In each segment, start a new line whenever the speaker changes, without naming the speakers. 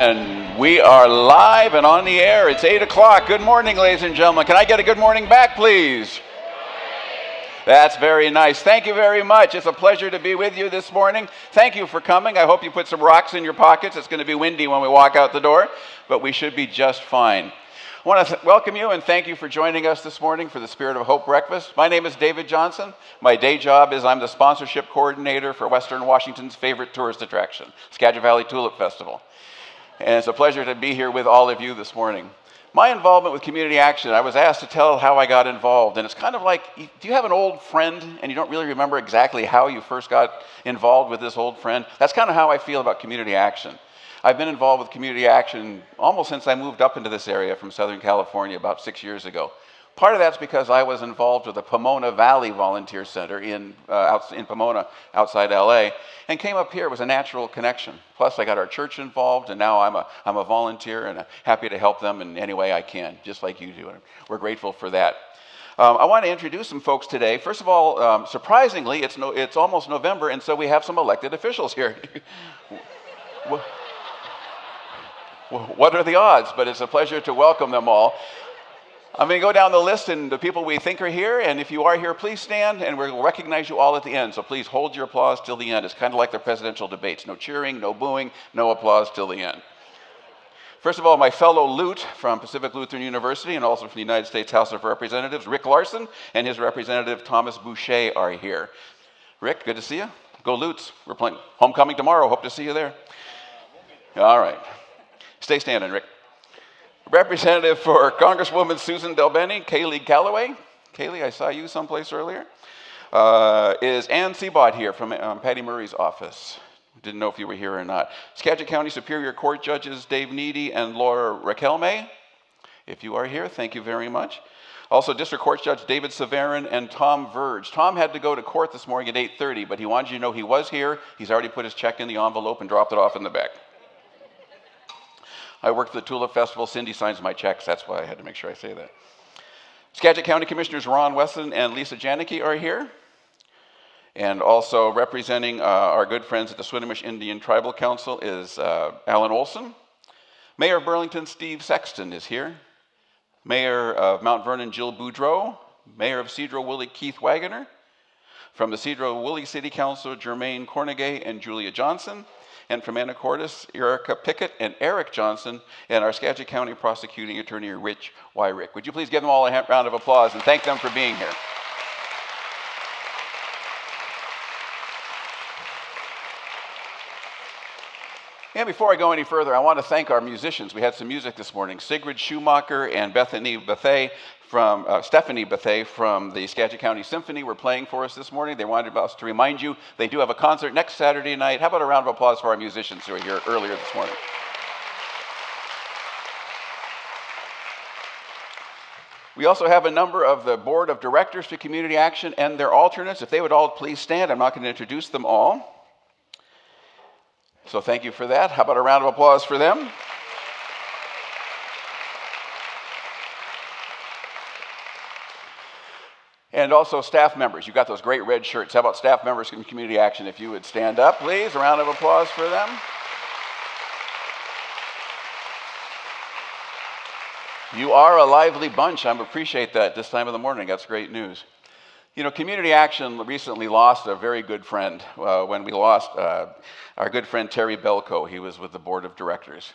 And we are live and on the air. It's 8 o'clock. Good morning, ladies and gentlemen. Can I get a good morning back, please? That's very nice. Thank you very much. It's a pleasure to be with you this morning. Thank you for coming. I hope you put some rocks in your pockets. It's going to be windy when we walk out the door, but we should be just fine. I want to welcome you and thank you for joining us this morning for the Spirit of Hope Breakfast. My name is David Johnson. My day job is I'm the sponsorship coordinator for Western Washington's favorite tourist attraction, Skagit Valley Tulip Festival. And it's a pleasure to be here with all of you this morning. My involvement with Community Action, I was asked to tell how I got involved. And it's kind of like, do you have an old friend and you don't really remember exactly how you first got involved with this old friend? That's kind of how I feel about Community Action. I've been involved with Community Action almost since I moved up into this area from Southern California about 6 years ago. Part of that's because I was involved with the Pomona Valley Volunteer Center in Pomona, outside LA, and came up here. It was a natural connection. Plus, I got our church involved, and now I'm a volunteer and happy to help them in any way I can, just like you do. And we're grateful for that. I want to introduce some folks today. First of all, surprisingly, it's almost November, and so we have some elected officials here. What are the odds? But it's a pleasure to welcome them all. I'm going to go down the list and the people we think are here, and if you are here, please stand, and we'll recognize you all at the end, so please hold your applause till the end. It's kind of like the presidential debates. No cheering, no booing, no applause till the end. First of all, my fellow Lute from Pacific Lutheran University and also from the United States House of Representatives, Rick Larson, and his representative, Thomas Boucher, are here. Rick, good to see you. Go Lutes. We're playing homecoming tomorrow. Hope to see you there. All right. Stay standing, Rick. Representative for Congresswoman Susan Delbene, Kaylee Calloway. Kaylee, I saw you someplace earlier. Is Ann Seabot here from Patty Murray's office? Didn't know if you were here or not. Skagit County Superior Court Judges Dave Needy and Laura Raquelme. If you are here, thank you very much. Also, District Court Judge David Severin and Tom Verge. Tom had to go to court this morning at 8:30, but he wanted you to know he was here. He's already put his check in the envelope and dropped it off in the back. I worked at the Tulip Festival. Cindy signs my checks. That's why I had to make sure I say that. Skagit County Commissioners Ron Wesson and Lisa Janicki are here. And also representing our good friends at the Swinomish Indian Tribal Council is Alan Olson. Mayor of Burlington, Steve Sexton, is here. Mayor of Mount Vernon, Jill Boudreau. Mayor of Cedro-Woolley, Keith Wagoner. From the Cedro-Woolley City Council, Jermaine Cornegay and Julia Johnson. And from Anacortes, Erica Pickett and Eric Johnson, and our Skagit County Prosecuting Attorney, Rich Wyrick. Would you please give them all a round of applause and thank them for being here. And before I go any further, I want to thank our musicians. We had some music this morning. Sigrid Schumacher and Stephanie Bethay from the Skagit County Symphony were playing for us this morning. They wanted us to remind you they do have a concert next Saturday night. How about a round of applause for our musicians who are here earlier this morning? We also have a number of the Board of Directors for Community Action and their alternates. If they would all please stand, I'm not going to introduce them all. So thank you for that. How about a round of applause for them? And also staff members. You've got those great red shirts. How about staff members from Community Action? If you would stand up, please. A round of applause for them. You are a lively bunch. I appreciate that this time of the morning. That's great news. You know, Community Action recently lost a very good friend when we lost our good friend Terry Belko. He was with the Board of Directors.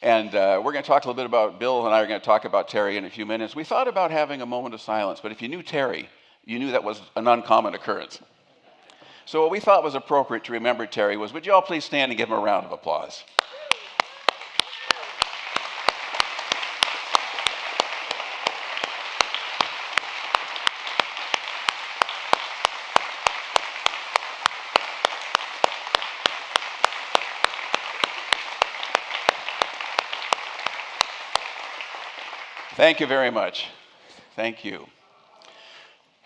And we're going to talk a little bit about, Bill and I are going to talk about Terry in a few minutes. We thought about having a moment of silence, but if you knew Terry, you knew that was an uncommon occurrence. So what we thought was appropriate to remember Terry was, would you all please stand and give him a round of applause? Thank you very much. Thank you.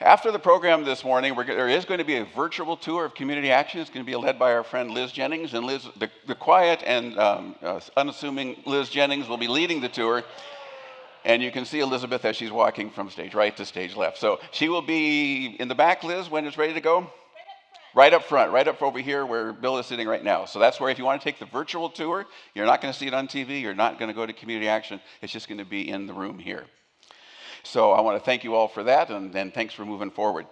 After the program this morning, there is going to be a virtual tour of Community Action. It's going to be led by our friend Liz Jennings, and Liz, the quiet and unassuming Liz Jennings will be leading the tour. And you can see Elizabeth as she's walking from stage right to stage left. So she will be in the back, Liz, when it's ready to go. Right up front, right up over here where Bill is sitting right now. So that's where if you want to take the virtual tour, you're not going to see it on TV, you're not going to go to Community Action, it's just going to be in the room here. So I want to thank you all for that, and thanks for moving forward.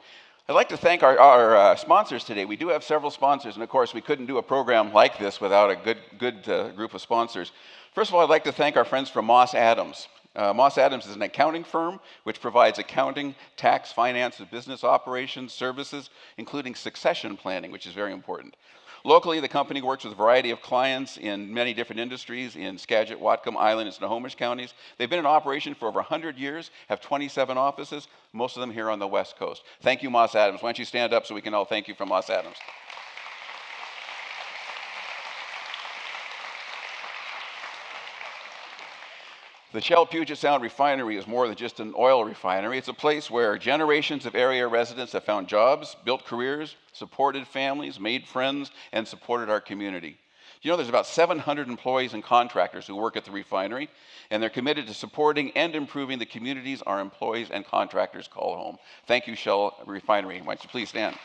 I'd like to thank our sponsors today. We do have several sponsors, and of course we couldn't do a program like this without a good group of sponsors. First of all, I'd like to thank our friends from Moss Adams. Moss Adams is an accounting firm which provides accounting, tax, finance, and business operations services, including succession planning, which is very important. Locally, the company works with a variety of clients in many different industries in Skagit, Whatcom, Island, and Snohomish counties. They've been in operation for over 100 years, have 27 offices, most of them here on the West Coast. Thank you, Moss Adams. Why don't you stand up so we can all thank you from Moss Adams. The Shell Puget Sound Refinery is more than just an oil refinery. It's a place where generations of area residents have found jobs, built careers, supported families, made friends, and supported our community. You know, there's about 700 employees and contractors who work at the refinery, and they're committed to supporting and improving the communities our employees and contractors call home. Thank you, Shell Refinery. Why don't you please stand?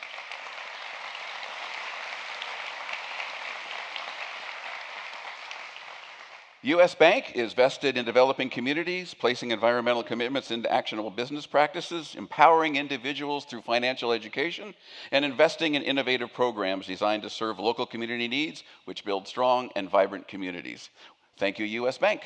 U.S. Bank is vested in developing communities, placing environmental commitments into actionable business practices, empowering individuals through financial education, and investing in innovative programs designed to serve local community needs, which build strong and vibrant communities. Thank you, U.S. Bank.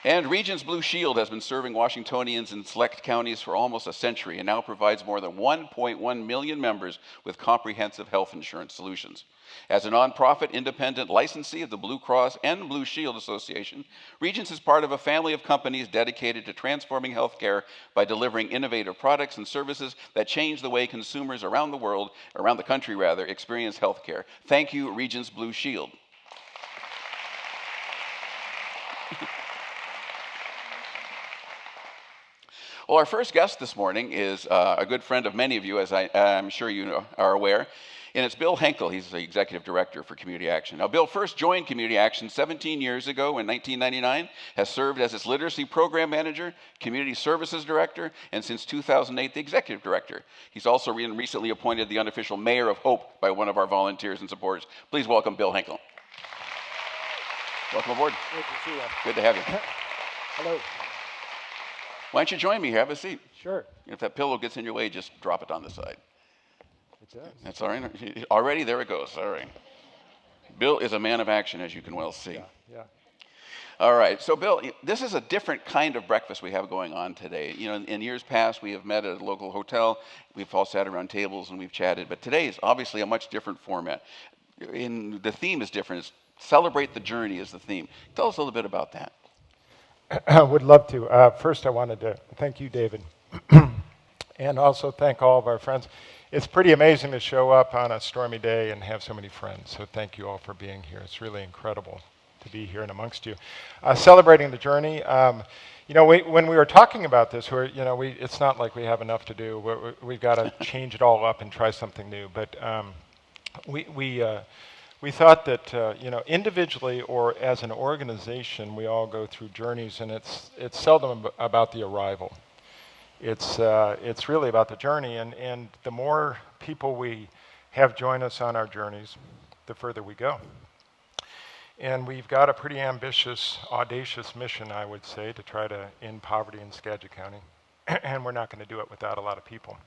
And Regions Blue Shield has been serving Washingtonians in select counties for almost a century and now provides more than 1.1 million members with comprehensive health insurance solutions. As a nonprofit independent licensee of the Blue Cross and Blue Shield Association, Regions is part of a family of companies dedicated to transforming healthcare by delivering innovative products and services that change the way consumers around the country, experience healthcare. Thank you, Regions Blue Shield. Well, our first guest this morning is a good friend of many of you, as I'm sure you are aware, and it's Bill Henkel. He's the Executive Director for Community Action. Now, Bill first joined Community Action 17 years ago in 1999, has served as its Literacy Program Manager, Community Services Director, and since 2008, the Executive Director. He's also recently appointed the unofficial Mayor of Hope by one of our volunteers and supporters. Please welcome Bill Henkel. Welcome aboard.
Good to see you.
Good to have you.
Hello.
Why don't you join me here? Have a seat.
Sure.
If that pillow gets in your way, just drop it on the side.
It does.
That's all right. Already, there it goes. All right. Bill is a man of action, as you can well see.
Yeah.
All right. So, Bill, this is a different kind of breakfast we have going on today. You know, in years past, we have met at a local hotel. We've all sat around tables and we've chatted. But today is obviously a much different format. The theme is different. It's Celebrate the Journey is the theme. Tell us a little bit about that.
I would love to. First, I wanted to thank you, David, and also thank all of our friends. It's pretty amazing to show up on a stormy day and have so many friends, so thank you all for being here. It's really incredible to be here and amongst you. Celebrating the journey. You know, when we were talking about this, it's not like we have enough to do. We've got to change it all up and try something new, but we thought that individually or as an organization, we all go through journeys, and it's seldom about the arrival. It's really about the journey, and the more people we have join us on our journeys, the further we go. And we've got a pretty ambitious, audacious mission, I would say, to try to end poverty in Skagit County, and we're not going to do it without a lot of people.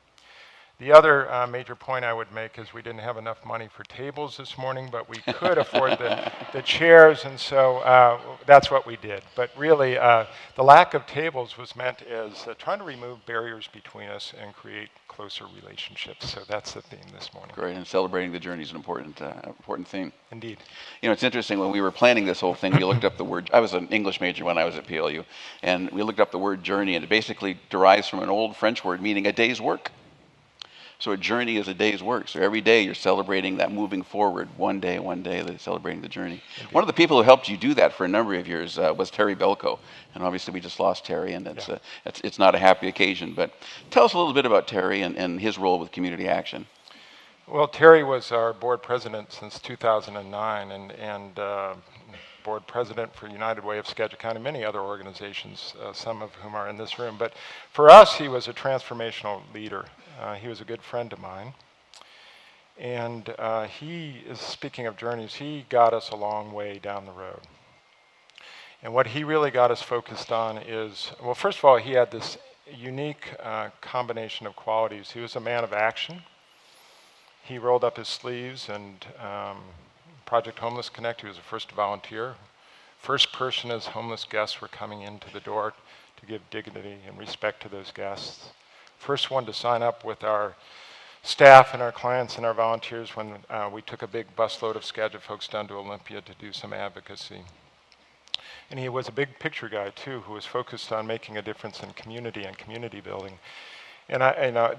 The other major point I would make is we didn't have enough money for tables this morning, but we could afford the chairs, and so that's what we did. But really, the lack of tables was meant as trying to remove barriers between us and create closer relationships. So that's the theme this morning.
Great, and celebrating the journey is an important theme.
Indeed.
You know, it's interesting, when we were planning this whole thing, we looked up the word, I was an English major when I was at PLU, and we looked up the word journey, and it basically derives from an old French word meaning a day's work. So a journey is a day's work. So every day you're celebrating that moving forward, one day, celebrating the journey.
Indeed.
One of the people who helped you do that for a number of years was Terry Belko. And obviously we just lost Terry, and it's not a happy occasion. But tell us a little bit about Terry and his role with Community Action.
Well, Terry was our board president since 2009, and board president for United Way of Skagit County, many other organizations, some of whom are in this room. But for us, he was a transformational leader. He was a good friend of mine. And speaking of journeys, he got us a long way down the road. And what he really got us focused on is, well, first of all, he had this unique combination of qualities. He was a man of action. He rolled up his sleeves and Project Homeless Connect, he was the first volunteer, first person as homeless guests were coming into the door to give dignity and respect to those guests. First one to sign up with our staff and our clients and our volunteers when we took a big busload of Skagit folks down to Olympia to do some advocacy. And he was a big picture guy too, who was focused on making a difference in community and community building. And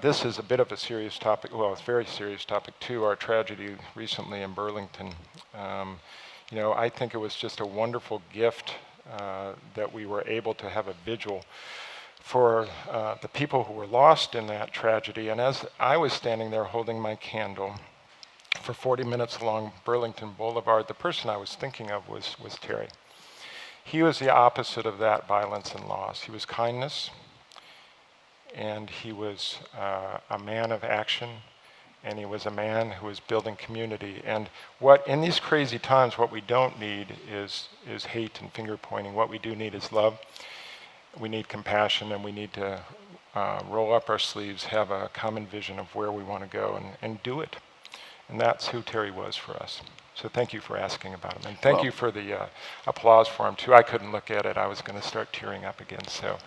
this is a bit of a serious topic, well, it's a very serious topic too, our tragedy recently in Burlington. I think it was just a wonderful gift that we were able to have a vigil for the people who were lost in that tragedy. And as I was standing there holding my candle for 40 minutes along Burlington Boulevard, the person I was thinking of was Terry. He was the opposite of that violence and loss. He was kindness, and he was a man of action, and he was a man who was building community. And in these crazy times, what we don't need is hate and finger pointing. What we do need is love. We need compassion, and we need to roll up our sleeves, have a common vision of where we want to go, and do it. And that's who Terry was for us. So thank you for asking about him. And thank you for the applause for him, too. I couldn't look at it. I was going to start tearing up again. So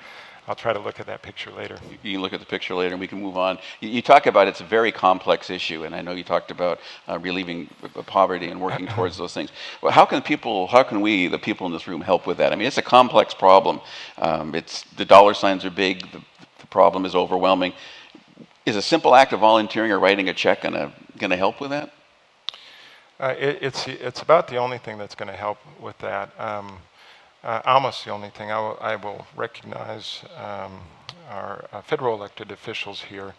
I'll try to look at that picture later.
You can look at the picture later and we can move on. You talk about it's a very complex issue, and I know you talked about relieving poverty and working towards those things. Well, how can we, the people in this room, help with that? I mean, it's a complex problem. The dollar signs are big, the problem is overwhelming. Is a simple act of volunteering or writing a check going to help with that?
It's about the only thing that's going to help with that. Almost the only thing. I will recognize our federal elected officials here.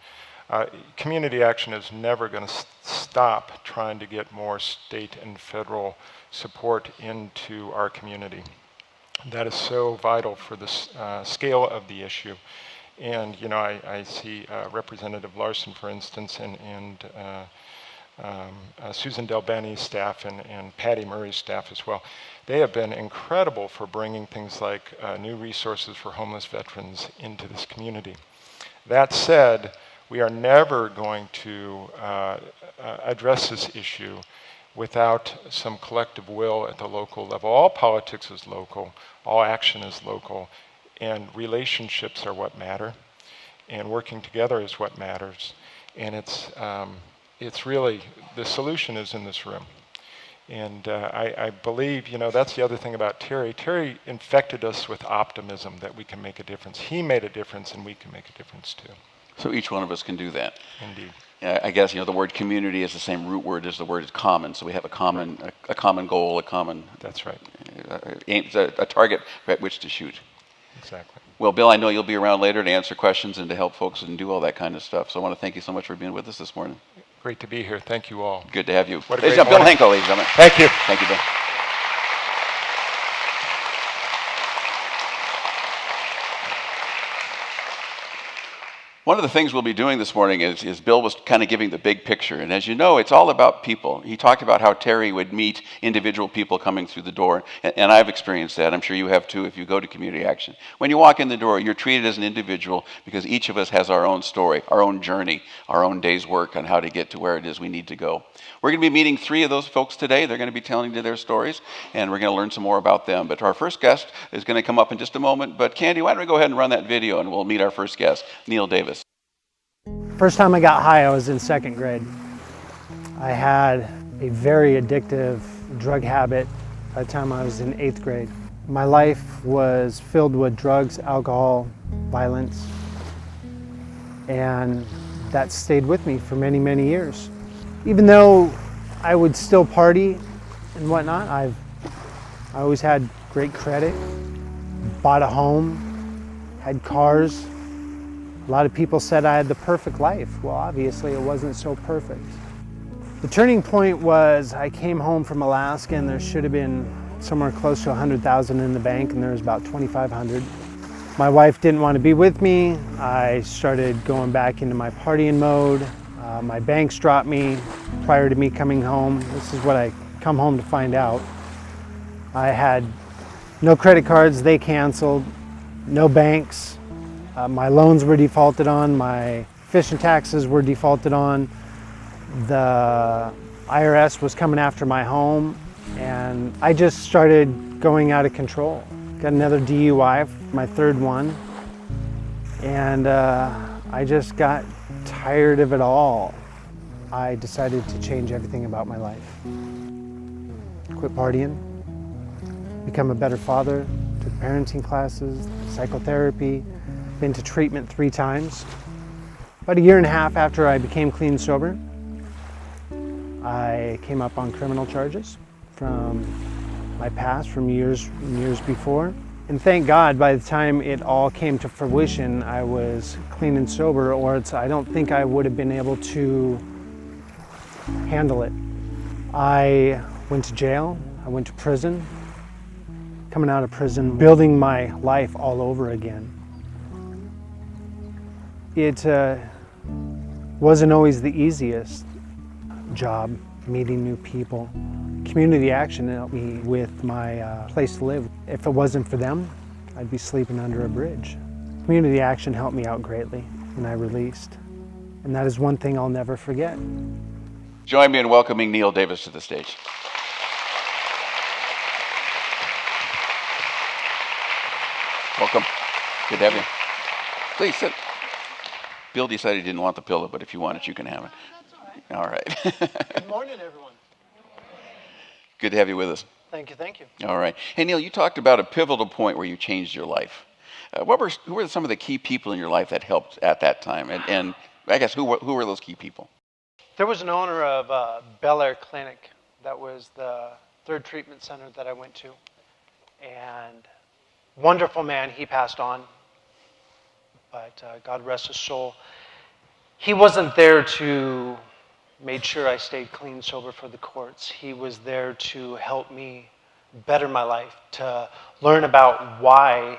Community action is never going to stop trying to get more state and federal support into our community. That is so vital for the scale of the issue. And I see Representative Larson, for instance, and Susan Delbenny's staff and Patty Murray's staff as well. They have been incredible for bringing things like new resources for homeless veterans into this community. That said, we are never going to address this issue without some collective will at the local level. All politics is local, all action is local, and relationships are what matter, and working together is what matters. And it's really, the solution is in this room. And I believe, that's the other thing about Terry. Terry infected us with optimism that we can make a difference. He made a difference, and we can make a difference too.
So each one of us can do that.
Indeed.
I guess, the word community is the same root word as the word common. So we have a common goal, a common...
That's right.
A target at which to shoot.
Exactly.
Well, Bill, I know you'll be around later to answer questions and to help folks and do all that kind of stuff. So I want to thank you so much for being with us this morning.
Great to be here. Thank you all.
Good to have you.
What a great
Bill
morning.
Henkel, ladies and gentlemen.
Thank you.
Thank you, Bill. One of the things we'll be doing this morning is Bill was kind of giving the big picture. And as you know, it's all about people. He talked about how Terry would meet individual people coming through the door. And I've experienced that. I'm sure you have too if you go to community action. When you walk in the door, you're treated as an individual because each of us has our own story, our own journey, our own day's work on how to get to where it is we need to go. We're going to be meeting 3 of those folks today. They're going to be telling you their stories, and we're going to learn some more about them. But our first guest is going to come up in just a moment. But Candy, why don't we go ahead and run that video, and we'll meet our first guest, Neil Davis.
First time I got high, I was in 2nd grade. I had a very addictive drug habit by the time I was in 8th grade. My life was filled with drugs, alcohol, violence, and that stayed with me for many, many years. Even though I would still party and whatnot, I always had great credit, bought a home, had cars. A lot of people said I had the perfect life. Well, obviously it wasn't so perfect. The turning point was I came home from Alaska, and there should have been somewhere close to 100,000 in the bank, and there was about 2,500. My wife didn't want to be with me. I started going back into my partying mode. My banks dropped me prior to me coming home. This is what I come home to find out. I had no credit cards, they canceled, no banks. My loans were defaulted on, my fish and taxes were defaulted on. The IRS was coming after my home, and I just started going out of control. Got another DUI, my third one, and I just got tired of it all. I decided to change everything about my life. Quit partying, become a better father, took parenting classes, psychotherapy, been to treatment 3 times. About a year and a half after I became clean and sober, I came up on criminal charges from my past, from years before. And thank God, by the time it all came to fruition, I was clean and sober, or I don't think I would have been able to handle it. I went to jail, I went to prison. Coming out of prison, building my life all over again. It wasn't always the easiest job, meeting new people. Community Action helped me with my place to live. If it wasn't for them, I'd be sleeping under a bridge. Community Action helped me out greatly when I released. And that is one thing I'll never forget.
Join me in welcoming Neil Davis to the stage. Welcome. Good to have you. Please sit. Bill decided he didn't want the pillow, but if you want it, you can have it. All right.
Good morning, everyone.
Good to have you with us.
Thank you, thank you.
All right. Hey, Neil, you talked about a pivotal point where you changed your life. Who were some of the key people in your life that helped at that time? And I guess who were those key people?
There was an owner of Bel Air Clinic. That was the third treatment center that I went to. And wonderful man, he passed on, but God rest his soul. He wasn't there to make sure I stayed clean, sober for the courts. He was there to help me better my life, to learn about why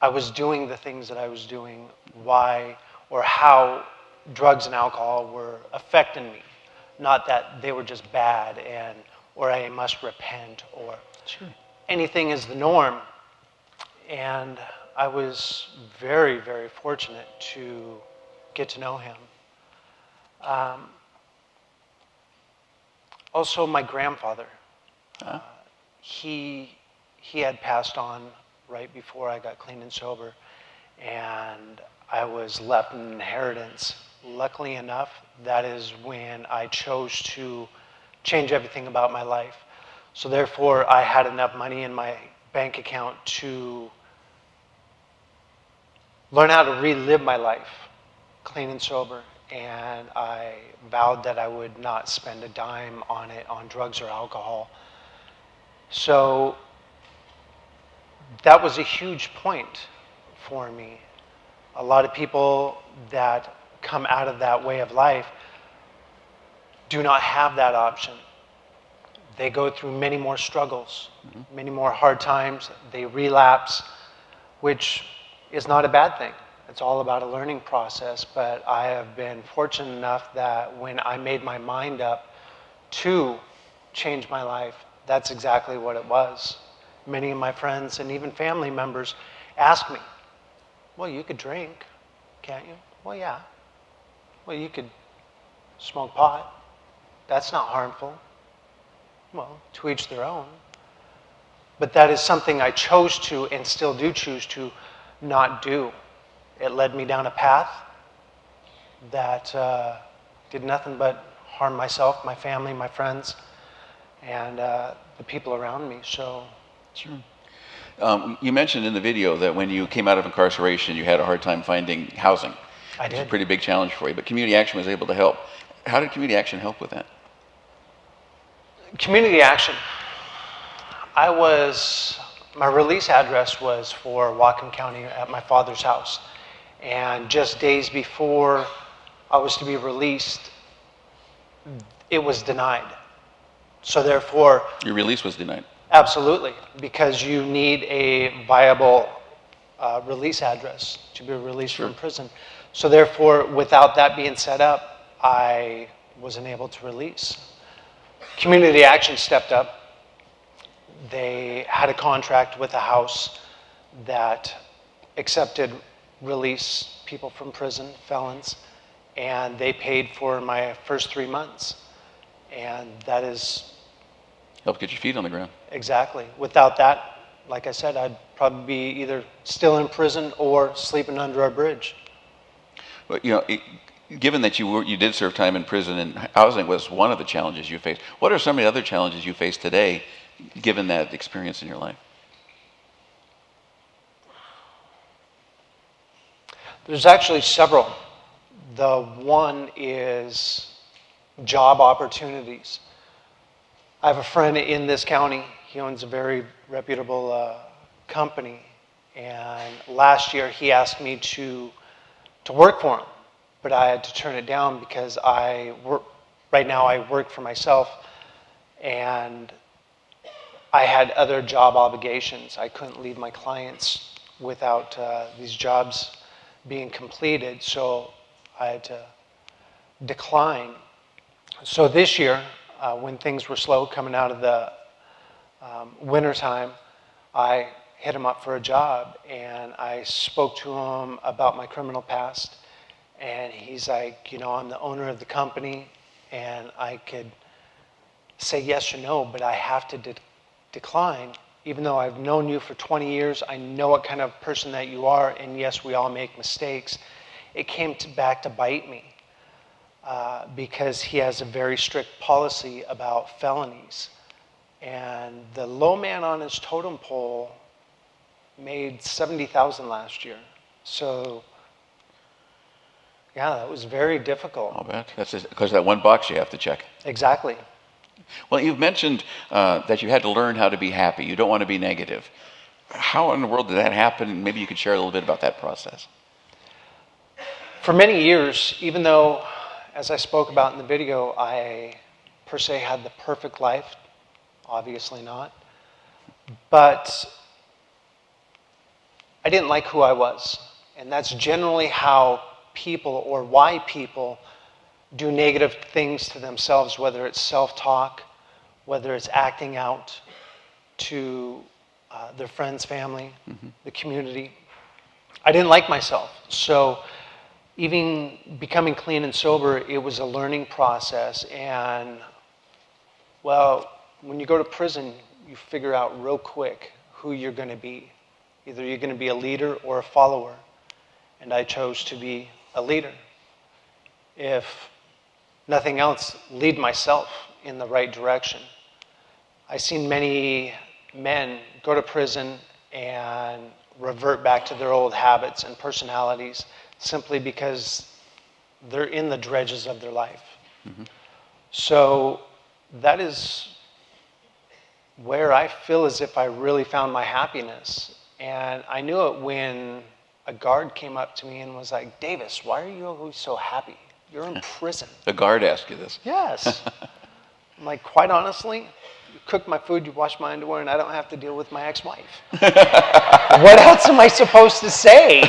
I was doing the things that I was doing, why or how drugs and alcohol were affecting me. Not that they were just bad or I must repent or anything is the norm. And I was very, very fortunate to get to know him. Also, my grandfather. He had passed on right before I got clean and sober, and I was left an inheritance. Luckily enough, that is when I chose to change everything about my life. So therefore, I had enough money in my bank account to learn how to relive my life, clean and sober, and I vowed that I would not spend a dime on it, on drugs or alcohol. So that was a huge point for me. A lot of people that come out of that way of life do not have that option. They go through many more struggles, many more hard times. They relapse, which is not a bad thing. It's all about a learning process, but I have been fortunate enough that when I made my mind up to change my life, that's exactly what it was. Many of my friends and even family members ask me, well, you could drink, can't you? Well, yeah. Well, you could smoke pot. That's not harmful. Well, to each their own. But that is something I chose to and still do choose to not do. It led me down a path that did nothing but harm myself, my family, my friends, and the people around me. So,
sure. You mentioned in the video that when you came out of incarceration, you had a hard time finding housing.
I did.
It was a pretty big challenge for you, but Community Action was able to help. How did Community Action help with that?
Community Action. My release address was for Whatcom County at my father's house. And just days before I was to be released, it was denied. So therefore...
Your release was denied?
Absolutely, because you need a viable release address to be released from prison. So therefore, without that being set up, I wasn't able to release. Community Action stepped up. They had a contract with a house that accepted release people from prison, felons, and they paid for my first 3 months. And that is
Help get your feet on the ground.
exactly. Without that, like I said, I'd probably be either still in prison or sleeping under a bridge.
But, given that you did serve time in prison and housing was one of the challenges you faced, what are some of the other challenges you face today, given that experience in your life?
There's actually several. The one is job opportunities. I have a friend in this county. He owns a very reputable company. And last year he asked me to work for him. But I had to turn it down because right now I work for myself. And I had other job obligations. I couldn't leave my clients without these jobs being completed. So I had to decline. So this year, when things were slow coming out of the wintertime, I hit him up for a job, and I spoke to him about my criminal past, and he's like, I'm the owner of the company, and I could say yes or no, but I have to decline. Even though I've known you for 20 years, I know what kind of person that you are, and yes, we all make mistakes. It came back to bite me. Because he has a very strict policy about felonies. And the low man on his totem pole made $70,000 last year. So, yeah, that was very difficult.
I'll bet. That's because that one box you have to check.
Exactly.
Well, you've mentioned that you had to learn how to be happy. You don't want to be negative. How in the world did that happen? Maybe you could share a little bit about that process.
For many years, even though, as I spoke about in the video, I per se had the perfect life, obviously not, but I didn't like who I was. And that's generally how people, or why people, do negative things to themselves, whether it's self-talk, whether it's acting out to their friends, family, the community. I didn't like myself. So even becoming clean and sober, it was a learning process. And, well, when you go to prison, you figure out real quick who you're going to be. Either you're going to be a leader or a follower. And I chose to be a leader. If nothing else, lead myself in the right direction. I've seen many men go to prison and revert back to their old habits and personalities simply because they're in the dredges of their life. So that is where I feel as if I really found my happiness. And I knew it when a guard came up to me and was like, "Davis, why are you always so happy? You're in prison."
The guard asked you this.
Yes. I'm like, quite honestly, you cook my food, you wash my underwear, and I don't have to deal with my ex-wife. What else am I supposed to say,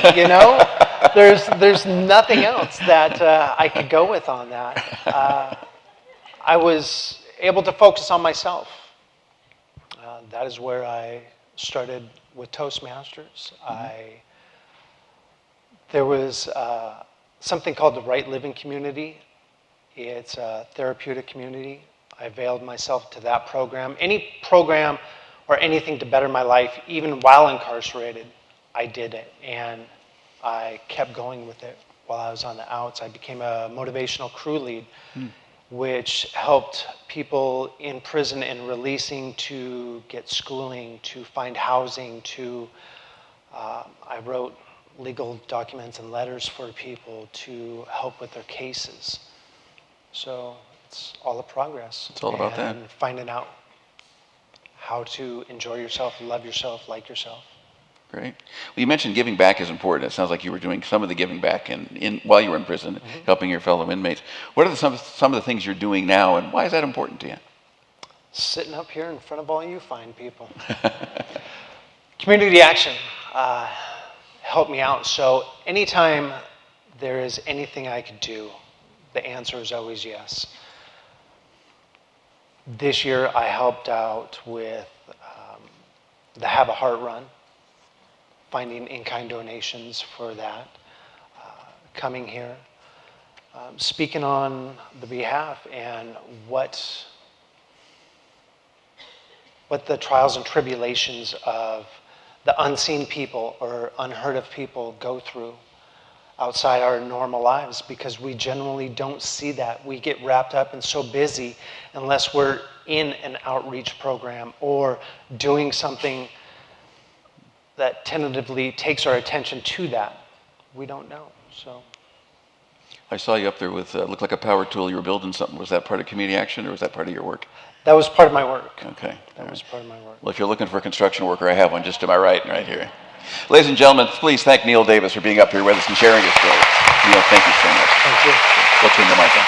There's nothing else that I could go with on that. I was able to focus on myself. That is where I started with Toastmasters. There was something called the Right Living Community. It's a therapeutic community. I availed myself to that program. Any program or anything to better my life, even while incarcerated, I did it. And I kept going with it while I was on the outs. I became a motivational crew lead, which helped people in prison and releasing to get schooling, to find housing, I wrote legal documents and letters for people to help with their cases. So it's all a progress.
It's all about that.
And finding out how to enjoy yourself, love yourself, like yourself.
Great. Well, you mentioned giving back is important. It sounds like you were doing some of the giving back while you were in prison, helping your fellow inmates. What are some of the things you're doing now, and why is that important to you?
Sitting up here in front of all you fine people. Community action helped me out. So anytime there is anything I could do, the answer is always yes. This year I helped out with the Have a Heart Run, finding in-kind donations for that, coming here, speaking on the behalf and what the trials and tribulations of the unseen people or unheard of people go through outside our normal lives, because we generally don't see that. We get wrapped up and so busy unless we're in an outreach program or doing something that tentatively takes our attention to that. We don't know. So
I saw you up there with, looked like a power tool. You were building something. Was that part of community action or was that part of your work?
that was part of my work.
Okay.
That was part of my work.
Well, if you're looking for a construction worker, I have one just to my right here. Ladies and gentlemen, please thank Neil Davis for being up here with us and sharing his story. Neil, thank you so much.
Thank you.
We'll turn the mic on.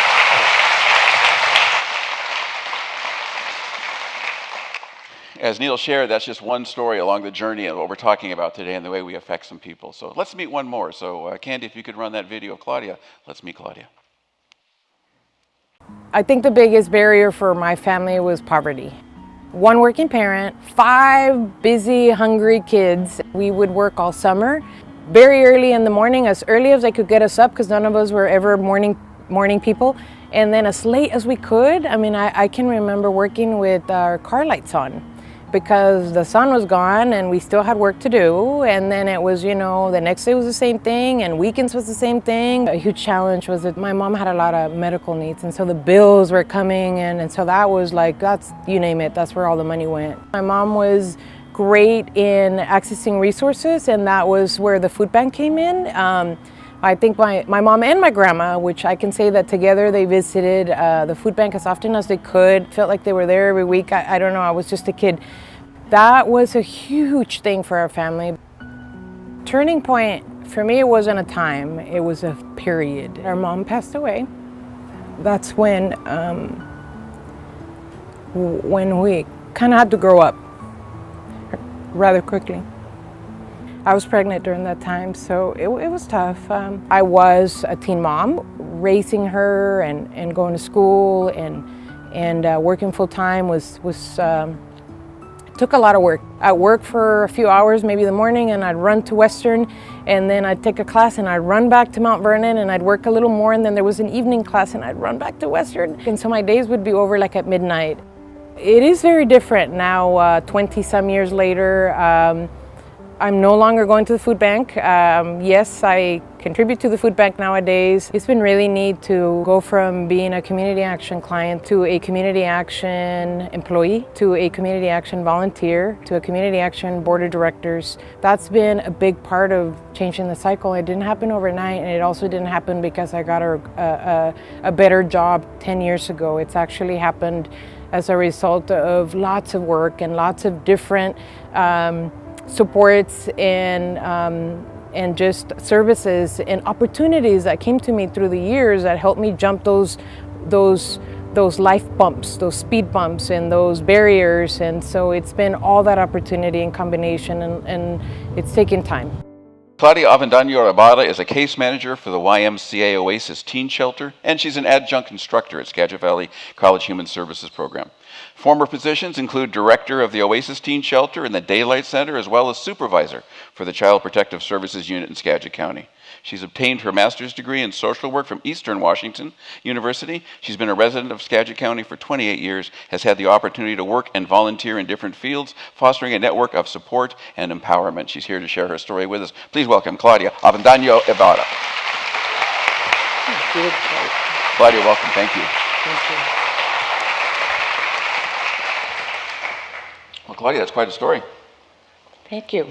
As Neil shared, that's just one story along the journey of what we're talking about today and the way we affect some people. So let's meet one more. So Candy, if you could run that video of Claudia, let's meet Claudia.
I think the biggest barrier for my family was poverty. One working parent, 5 busy, hungry kids. We would work all summer, very early in the morning, as early as I could get us up, because none of us were ever morning people, and then as late as we could. I mean, I can remember working with our car lights on, because the sun was gone and we still had work to do. And then it was, the next day was the same thing and weekends was the same thing. A huge challenge was that my mom had a lot of medical needs, and so the bills were coming in, and so that was like, that's, you name it, that's where all the money went. My mom was great in accessing resources, and that was where the food bank came in. I think my mom and my grandma, which I can say that together they visited the food bank as often as they could, felt like they were there every week. I don't know, I was just a kid. That was a huge thing for our family. Turning point, for me, it wasn't a time, it was a period. Our mom passed away. That's when we kind of had to grow up rather quickly. I was pregnant during that time, so it was tough. I was a teen mom, raising her and going to school and working full time took a lot of work. I'd work for a few hours, maybe in the morning, and I'd run to Western, and then I'd take a class and I'd run back to Mount Vernon, and I'd work a little more, and then there was an evening class and I'd run back to Western. And so my days would be over like at midnight. It is very different now, 20 some years later. I'm no longer going to the food bank. Yes, I contribute to the food bank nowadays. It's been really neat to go from being a community action client to a community action employee, to a community action volunteer, to a community action board of directors. That's been a big part of changing the cycle. It didn't happen overnight, and it also didn't happen because I got a better job 10 years ago. It's actually happened as a result of lots of work and lots of different supports and just services and opportunities that came to me through the years that helped me jump those life bumps, those speed bumps and those barriers. And so it's been all that opportunity in combination, and it's taken time.
Claudia Avendaño Ibarra is a case manager for the YMCA Oasis Teen Shelter, and she's an adjunct instructor at Skagit Valley College Human Services Program. Former positions include director of the Oasis Teen Shelter and the Daylight Center, as well as supervisor for the Child Protective Services Unit in Skagit County. She's obtained her master's degree in social work from Eastern Washington University. She's been a resident of Skagit County for 28 years, has had the opportunity to work and volunteer in different fields, fostering a network of support and empowerment. She's here to share her story with us. Please welcome Claudia Avendaño Ibarra. Claudia, welcome. Thank you.
Thank you.
Well, Claudia, that's quite a story.
Thank you.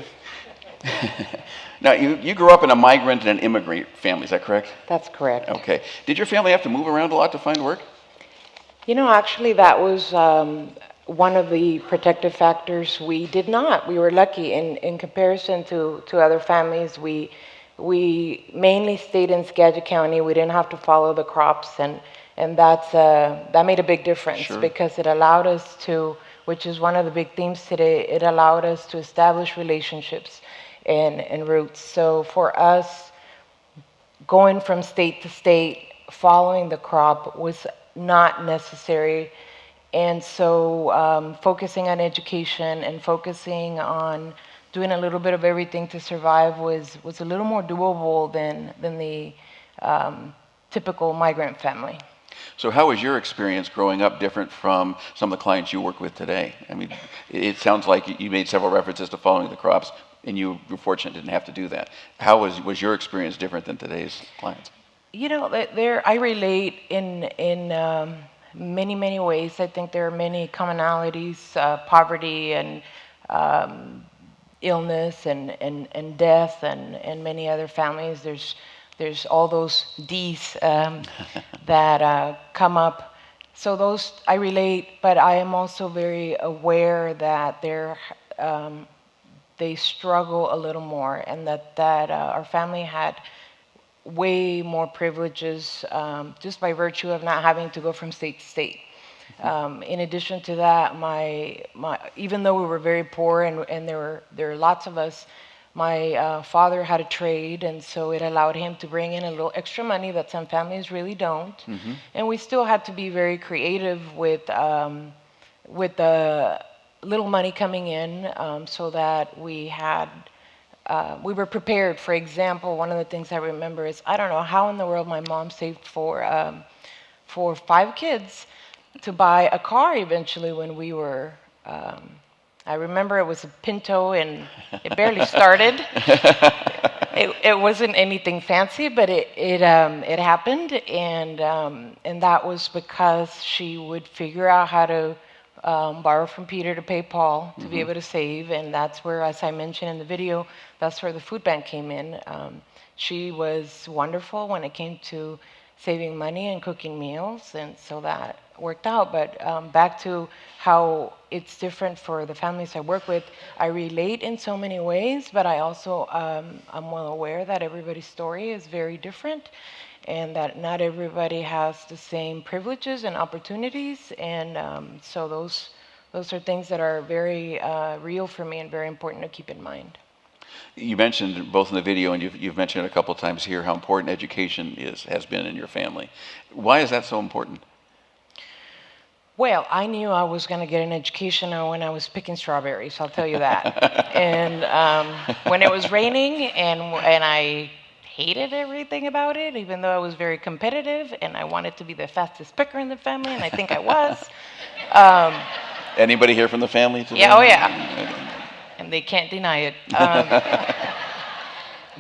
Now, you grew up in a migrant and an immigrant family, is that correct?
That's correct.
Okay. Did your family have to move around a lot to find work?
Actually, that was one of the protective factors. We did not. We were lucky in comparison to other families. We We mainly stayed in Skagit County. We didn't have to follow the crops, and that made a big difference.
Sure.
Because it allowed us to, which is one of the big themes today, it allowed us to establish relationships and roots. So for us, going from state to state, following the crop was not necessary. And so focusing on education and focusing on doing a little bit of everything to survive was a little more doable than the typical migrant family.
So how was your experience growing up different from some of the clients you work with today? I mean, it sounds like you made several references to following the crops, and you were fortunate didn't have to do that. How was your experience different than today's clients?
You know, I relate in many, many ways. I think there are many commonalities, poverty and illness and death and many other families. There's all those D's that come up. So those I relate, but I am also very aware that they struggle a little more, and that our family had way more privileges just by virtue of not having to go from state to state. In addition to that, even though we were very poor and there were lots of us, my father had a trade, and so it allowed him to bring in a little extra money that some families really don't. Mm-hmm. And we still had to be very creative with the little money coming in, so that we were prepared. For example, one of the things I remember is, I don't know how in the world my mom saved for 5 kids to buy a car eventually when we were, I remember it was a Pinto and it barely started. It wasn't anything fancy, but it happened, and that was because she would figure out how to borrow from Peter to pay Paul to be able to save, and that's where, as I mentioned in the video, that's where the food bank came in. She was wonderful when it came to saving money and cooking meals, and so that worked out. But back to how it's different for the families I work with, I relate in so many ways, but I also I'm well aware that everybody's story is very different, and that not everybody has the same privileges and opportunities, and so those are things that are very real for me and very important to keep in mind.
You mentioned both in the video and you've mentioned it a couple of times here how important education has been in your family. Why is that so important?
Well, I knew I was going to get an education when I was picking strawberries, I'll tell you that. And when it was raining and I hated everything about it, even though I was very competitive and I wanted to be the fastest picker in the family, and I think I was.
Anybody here from the family today?
Yeah, oh yeah. And they can't deny it.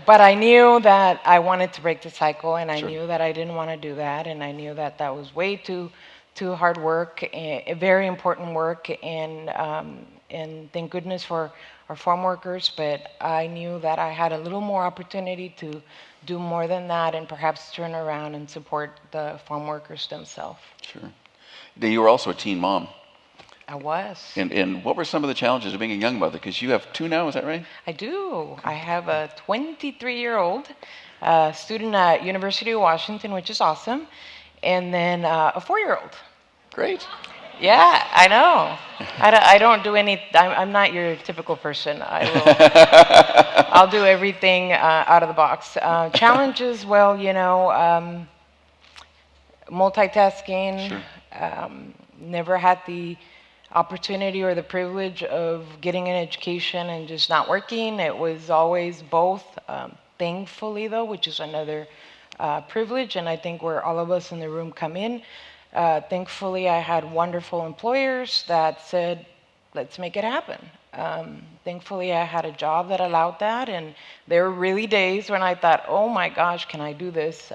But I knew that I wanted to break the cycle, and I knew that I didn't want to do that, and I knew that that was way too hard work, very important work, and thank goodness for our farm workers, but I knew that I had a little more opportunity to do more than that and perhaps turn around and support the farm workers themselves.
Sure. You were also a teen mom.
I was.
And what were some of the challenges of being a young mother? Because you have 2 now, is that right?
I do. I have a 23-year-old student at University of Washington, which is awesome, and then a 4-year-old.
Great.
Yeah, I know. I don't do any. I'm not your typical person. I'll do everything out of the box. Challenges, well, multitasking.
Sure.
Never had the opportunity or the privilege of getting an education and just not working. It was always both. Thankfully, though, which is another privilege, and I think where all of us in the room come in. Thankfully, I had wonderful employers that said, let's make it happen. Thankfully, I had a job that allowed that, and there were really days when I thought, oh my gosh, can I do this?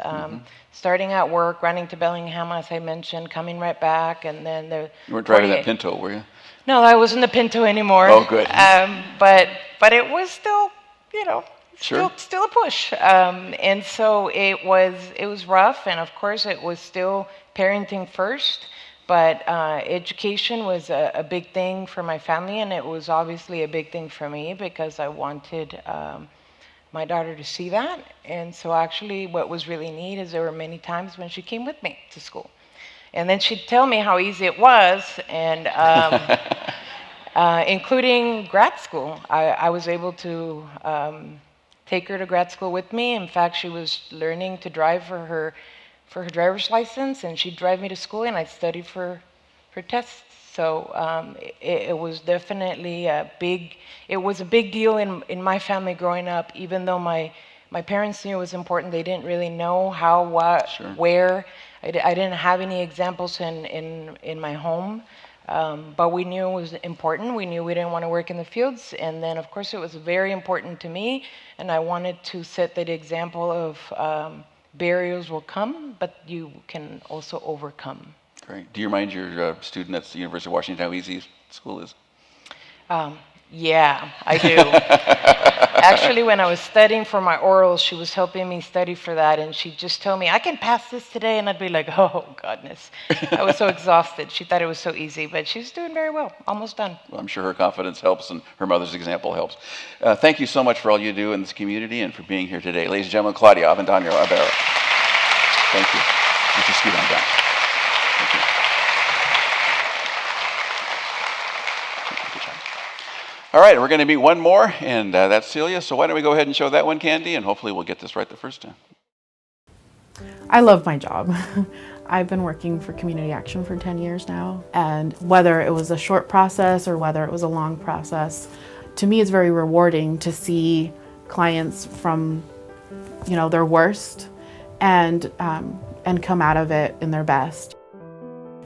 Starting at work, running to Bellingham, as I mentioned, coming right back, and then
You weren't driving that Pinto, were you?
No, I wasn't the Pinto anymore.
Oh, good.
But it was still,
Sure.
still a push. And so it was rough, and of course it was still parenting first, but education was a big thing for my family, and it was obviously a big thing for me because I wanted my daughter to see that. And so actually what was really neat is there were many times when she came with me to school. And then she'd tell me how easy it was, and including grad school. I was able to take her to grad school with me. In fact, she was learning to drive for her driver's license, and she'd drive me to school, and I'd study for tests. So it was definitely it was a big deal in my family growing up. Even though my parents knew it was important, they didn't really know how, what,
Sure.
where. I didn't have any examples in my home, but we knew it was important. We knew we didn't want to work in the fields, and then of course it was very important to me, and I wanted to set that example of barriers will come, but you can also overcome.
Great. Do you remind your student at the University of Washington how easy school is?
Yeah, I do. Actually, when I was studying for my orals, she was helping me study for that, and she'd just tell me, I can pass this today, and I'd be like, oh, goodness. I was so exhausted. She thought it was so easy, but she's doing very well, almost done.
Well, I'm sure her confidence helps, and her mother's example helps. Thank you so much for all you do in this community and for being here today. Ladies and gentlemen, Claudia Avendaño Rivera. Thank you. You can scoot on down. Thank you. All right, we're going to meet one more, and that's Celia. So why don't we go ahead and show that one, Candy, and hopefully we'll get this right the first time.
I love my job. I've been working for Community Action for 10 years now, and whether it was a short process or whether it was a long process, to me it's very rewarding to see clients from, their worst and come out of it in their best.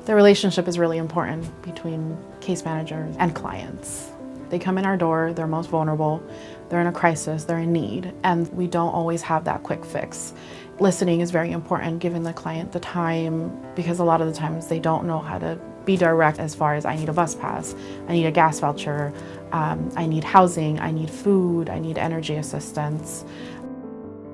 The relationship is really important between case managers and clients. They come in our door, they're most vulnerable, they're in a crisis, they're in need, and we don't always have that quick fix. Listening is very important, giving the client the time, because a lot of the times they don't know how to be direct as far as I need a bus pass, I need a gas voucher, I need housing, I need food, I need energy assistance.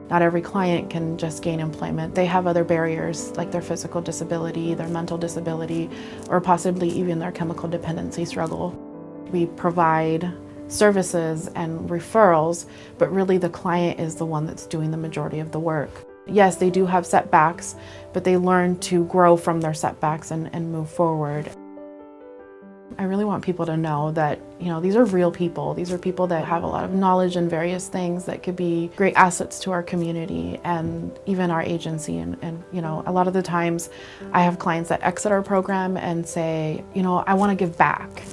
Not every client can just gain employment. They have other barriers like their physical disability, their mental disability, or possibly even their chemical dependency struggle. We provide services and referrals, but really the client is the one that's doing the majority of the work. Yes, they do have setbacks, but they learn to grow from their setbacks and move forward. I really want people to know that, these are real people. These are people that have a lot of knowledge in various things that could be great assets to our community and even our agency. And a lot of the times I have clients that exit our program and say, I want to give back.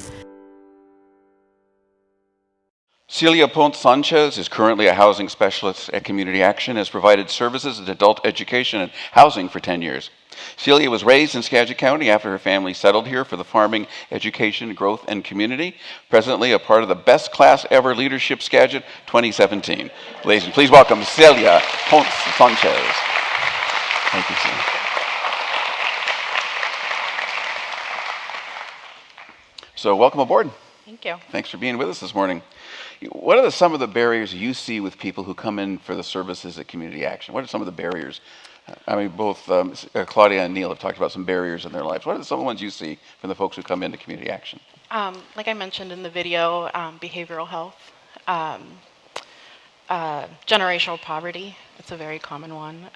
Celia Ponce Sanchez is currently a housing specialist at Community Action, has provided services in adult education and housing for 10 years. Celia was raised in Skagit County after her family settled here for the farming, education, growth, and community. Presently a part of the Best Class Ever Leadership Skagit 2017. Ladies and please welcome Celia Ponce Sanchez. Thank you, Celia. So welcome aboard.
Thank you.
Thanks for being with us this morning. What are some of the barriers you see with people who come in for the services at Community Action? What are some of the barriers? Both Claudia and Neil have talked about some barriers in their lives. What are some of the ones you see from the folks who come into Community Action?
Like I mentioned in the video, behavioral health, generational poverty. It's a very common one.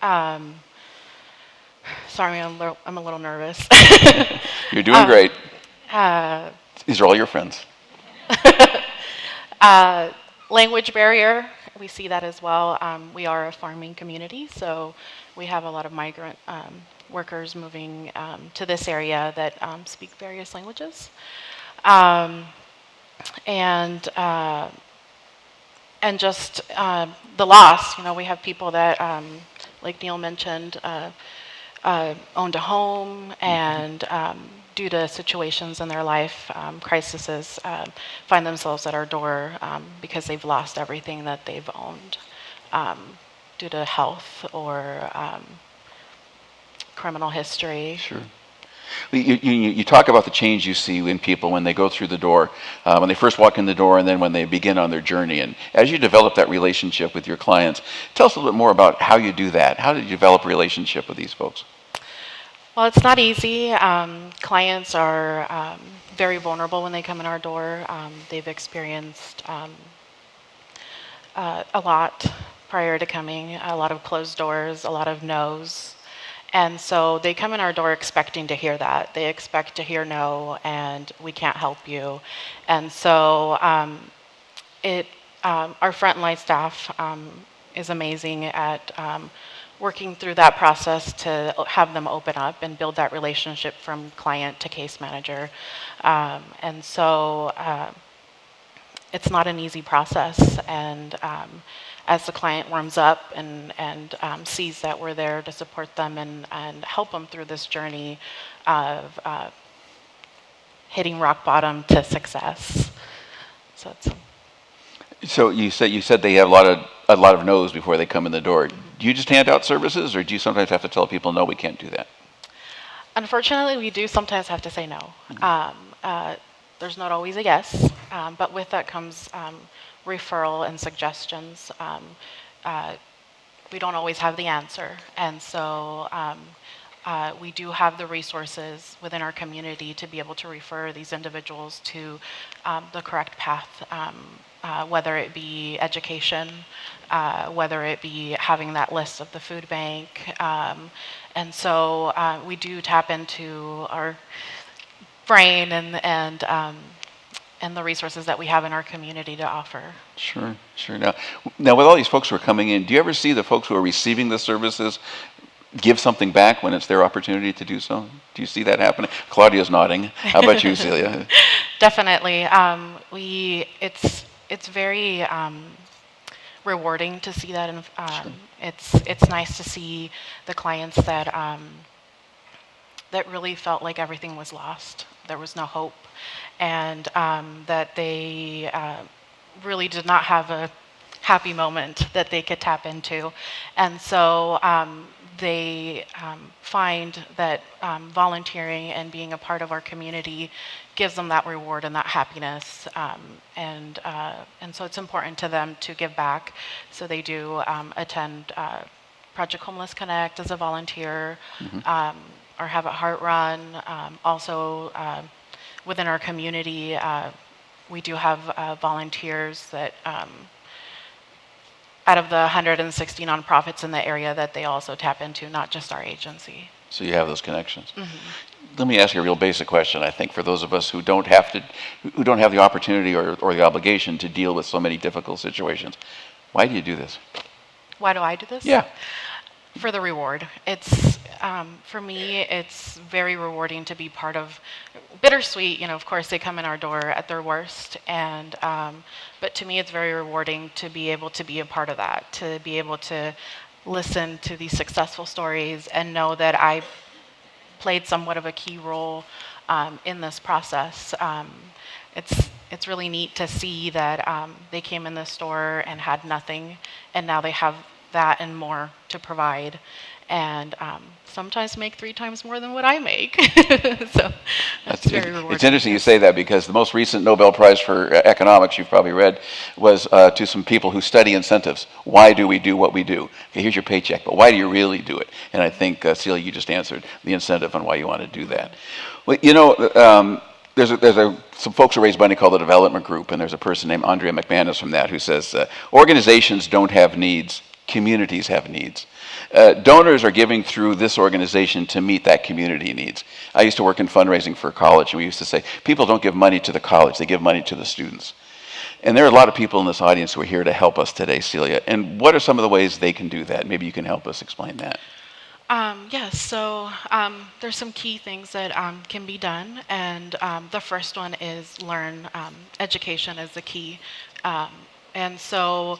Sorry, I'm a little nervous.
You're doing great. These are all your friends.
Language barrier, we see that as well. We are a farming community, so we have a lot of migrant workers moving to this area that speak various languages. And just the loss, we have people that, like Neil mentioned, owned a home and due to situations in their life, crises, find themselves at our door because they've lost everything that they've owned due to health or criminal history.
Sure. You talk about the change you see in people when they go through the door, when they first walk in the door and then when they begin on their journey. And as you develop that relationship with your clients, tell us a little bit more about how you do that. How did you develop a relationship with these folks?
Well, it's not easy. Clients are very vulnerable when they come in our door. They've experienced a lot prior to coming, a lot of closed doors, a lot of no's. And so they come in our door expecting to hear that. They expect to hear no, and we can't help you. And so our frontline staff is amazing at working through that process to have them open up and build that relationship from client to case manager. And so it's not an easy process. And as the client warms up and sees that we're there to support them and help them through this journey of hitting rock bottom to success.
So you said they have a lot of no's before they come in the door. Do you just hand out services, or do you sometimes have to tell people, no, we can't do that?
Unfortunately, we do sometimes have to say no. There's not always a yes, but with that comes referral and suggestions. We don't always have the answer, and so we do have the resources within our community to be able to refer these individuals to the correct path, whether it be education, whether it be having that list of the food bank. And so we do tap into our brain and the resources that we have in our community to offer.
Sure. Now, with all these folks who are coming in, do you ever see the folks who are receiving the services give something back when it's their opportunity to do so? Do you see that happening? Claudia's nodding. How about you, Celia?
Definitely. It's very rewarding to see that.
Sure.
It's nice to see the clients that really felt like everything was lost. There was no hope, and that they really did not have a happy moment that they could tap into. And so they find that volunteering and being a part of our community gives them that reward and that happiness. And so it's important to them to give back. So they do attend Project Homeless Connect as a volunteer, or have a Heart Run. Also, within our community, we do have volunteers that out of the 160 nonprofits in the area that they also tap into, not just our agency.
So you have those connections. Let me ask you a real basic question. I think for those of us who don't have the opportunity or the obligation to deal with so many difficult situations, why do you do this?
Why do I do this?
Yeah.
For the reward. It's for me, it's very rewarding to be part of. Bittersweet, of course they come in our door at their worst, and but to me it's very rewarding to be able to be a part of that, to be able to listen to these successful stories and know that I played somewhat of a key role in this process. It's really neat to see that they came in the store and had nothing, and now they have that and more to provide, and sometimes make 3 times more than what I make. So that's very rewarding.
It's interesting you say that, because the most recent Nobel Prize for Economics, you've probably read, was to some people who study incentives. Why do we do what we do? Okay, here's your paycheck, but why do you really do it? And I think, Celia, you just answered the incentive on why you want to do that. Well, there's some folks who raise money called the Development Group, and there's a person named Andrea McManus from that who says, organizations don't have needs, communities have needs. Donors are giving through this organization to meet that community needs. I used to work in fundraising for college, and we used to say, people don't give money to the college, they give money to the students. And there are a lot of people in this audience who are here to help us today, Celia. And what are some of the ways they can do that? Maybe you can help us explain that.
Yes, so there's some key things that can be done, and the first one is learn. Education is the key. And so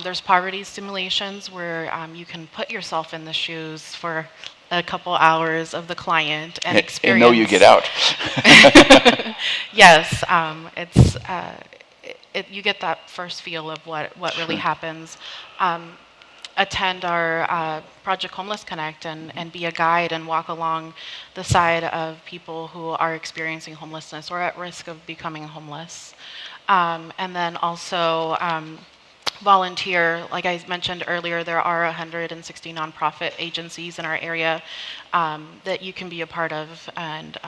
there's poverty simulations where you can put yourself in the shoes for a couple hours of the client and experience.
And know you get out.
Yes, you get that first feel of what really happens. Attend our Project Homeless Connect and be a guide and walk along the side of people who are experiencing homelessness or at risk of becoming homeless. And then also volunteer. Like I mentioned earlier, there are 160 nonprofit agencies in our area that you can be a part of and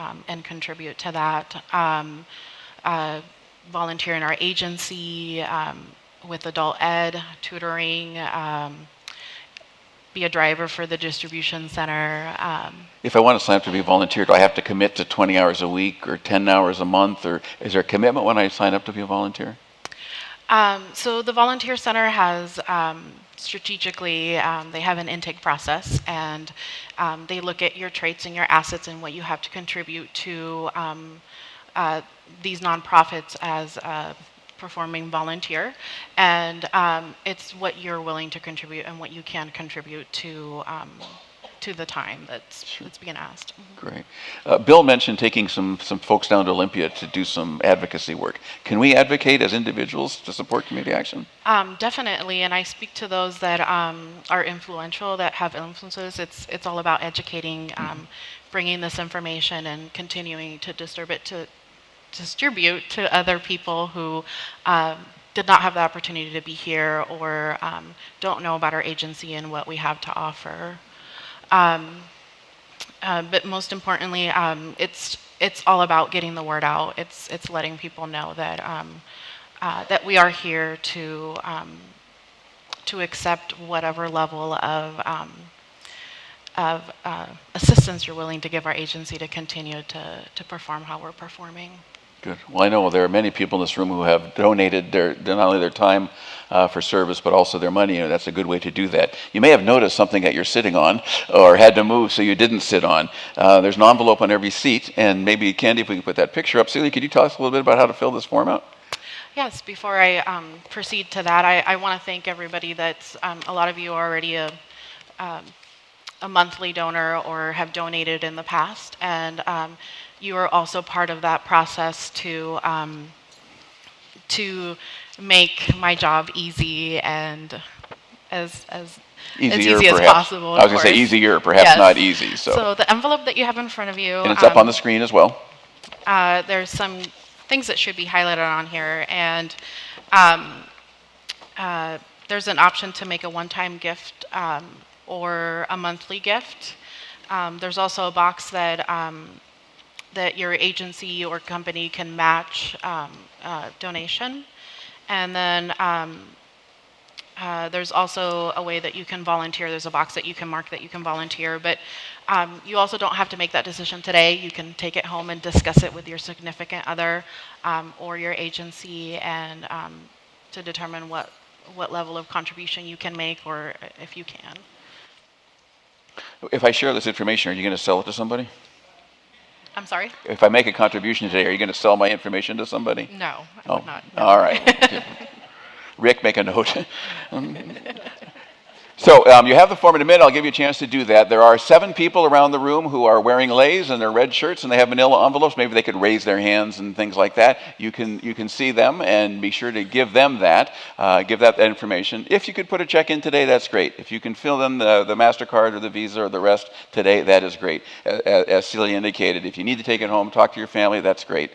contribute to that. Volunteer in our agency. with adult ed, tutoring, be a driver for the distribution center.
If I want to sign up to be a volunteer, do I have to commit to 20 hours a week or 10 hours a month, or is there a commitment when I sign up to be a volunteer?
So the volunteer center has strategically, they have an intake process, and they look at your traits and your assets and what you have to contribute to these nonprofits as a performing volunteer, and it's what you're willing to contribute and what you can contribute to the time that's being asked.
Great. Bill mentioned taking some folks down to Olympia to do some advocacy work. Can we advocate as individuals to support community action?
Definitely, and I speak to those that are influential, that have influences. It's all about educating, bringing this information and continuing to distribute to other people who did not have the opportunity to be here or don't know about our agency and what we have to offer. But most importantly, it's all about getting the word out. It's letting people know that that we are here to accept whatever level of assistance you're willing to give our agency to continue to perform how we're performing.
Good. Well, I know there are many people in this room who have donated not only their time for service, but also their money, and that's a good way to do that. You may have noticed something that you're sitting on, or had to move so you didn't sit on. There's an envelope on every seat, and maybe, Candy, if we can put that picture up. Celia, could you tell us a little bit about how to fill this form out?
Yes, before I proceed to that, I want to thank everybody that's, a lot of you are already a monthly donor or have donated in the past, and you are also part of that process to make my job easy and as easy as possible.
I was going to say easier, perhaps yes. Not easy.
So the envelope that you have in front of you,
and it's up on the screen as well.
There's some things that should be highlighted on here, and there's an option to make a one-time gift or a monthly gift. There's also a box that that your agency or company can match donation. And then there's also a way that you can volunteer. There's a box that you can mark that you can volunteer, but you also don't have to make that decision today. You can take it home and discuss it with your significant other or your agency, and to determine what level of contribution you can make, or if you can.
If I share this information, are you going to sell it to somebody?
I'm sorry?
If I make a contribution today, are you going to sell my information to somebody?
No, I would not. No.
All right. Okay. Rick, make a note. So you have the form in a minute. I'll give you a chance to do that. There are 7 people around the room who are wearing leis and their red shirts, and they have manila envelopes. Maybe they could raise their hands and things like that. You can see them, and be sure to give them that. Give that information. If you could put a check in today, that's great. If you can fill in the MasterCard or the Visa or the rest today, that is great. As Celia indicated, if you need to take it home, talk to your family, that's great.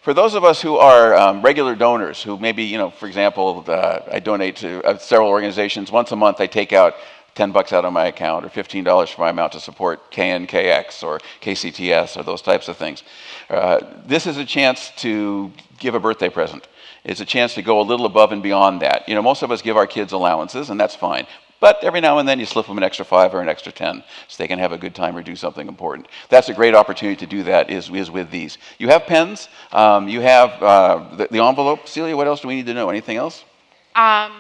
For those of us who are regular donors, who maybe, for example, I donate to several organizations. Once a month, I take out $10 out of my account, or $15 for my amount to support KNKX or KCTS or those types of things. This is a chance to give a birthday present. It's a chance to go a little above and beyond that. Most of us give our kids allowances, and that's fine. But every now and then you slip them an extra 5 or an extra 10 so they can have a good time or do something important. That's a great opportunity to do that is with these. You have pens. You have the envelope. Celia, what else do we need to know? Anything else?
And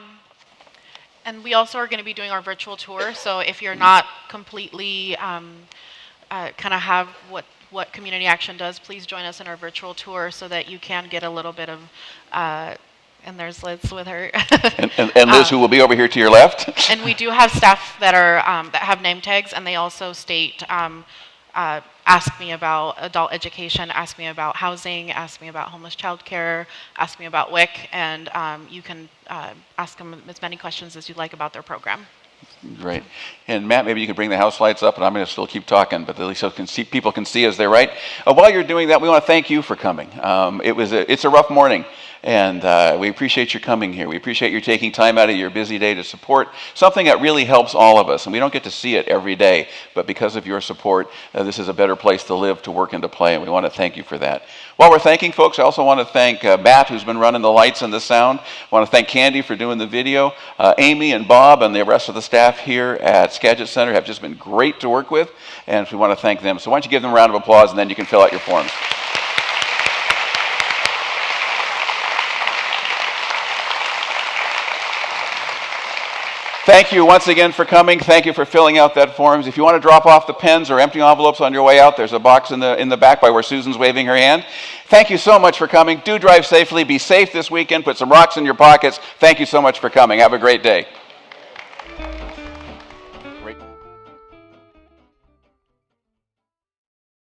we also are going to be doing our virtual tour. So if you're not completely kind of have what Community Action does, please join us in our virtual tour so that you can get a little bit of and there's Liz with her.
and Liz, who will be over here to your left.
And we do have staff that are that have name tags, and they also state, ask me about adult education, ask me about housing, ask me about homeless child care, ask me about WIC, and you can ask them as many questions as you'd like about their program.
Great. And Matt, maybe you can bring the house lights up, and I'm going to still keep talking, but at least so people can see as they write. While you're doing that, we want to thank you for coming. It's a rough morning. And we appreciate your coming here. We appreciate your taking time out of your busy day to support something that really helps all of us. And we don't get to see it every day, but because of your support, this is a better place to live, to work, and to play. And we want to thank you for that. While we're thanking folks, I also want to thank Matt, who's been running the lights and the sound. I want to thank Candy for doing the video. Amy and Bob and the rest of the staff here at Skagit Center have just been great to work with, and we want to thank them. So why don't you give them a round of applause, and then you can fill out your forms. Thank you once again for coming. Thank you for filling out that forms. If you want to drop off the pens or empty envelopes on your way out, there's a box in the back by where Susan's waving her hand. Thank you so much for coming. Do drive safely. Be safe this weekend. Put some rocks in your pockets. Thank you so much for coming. Have a great day.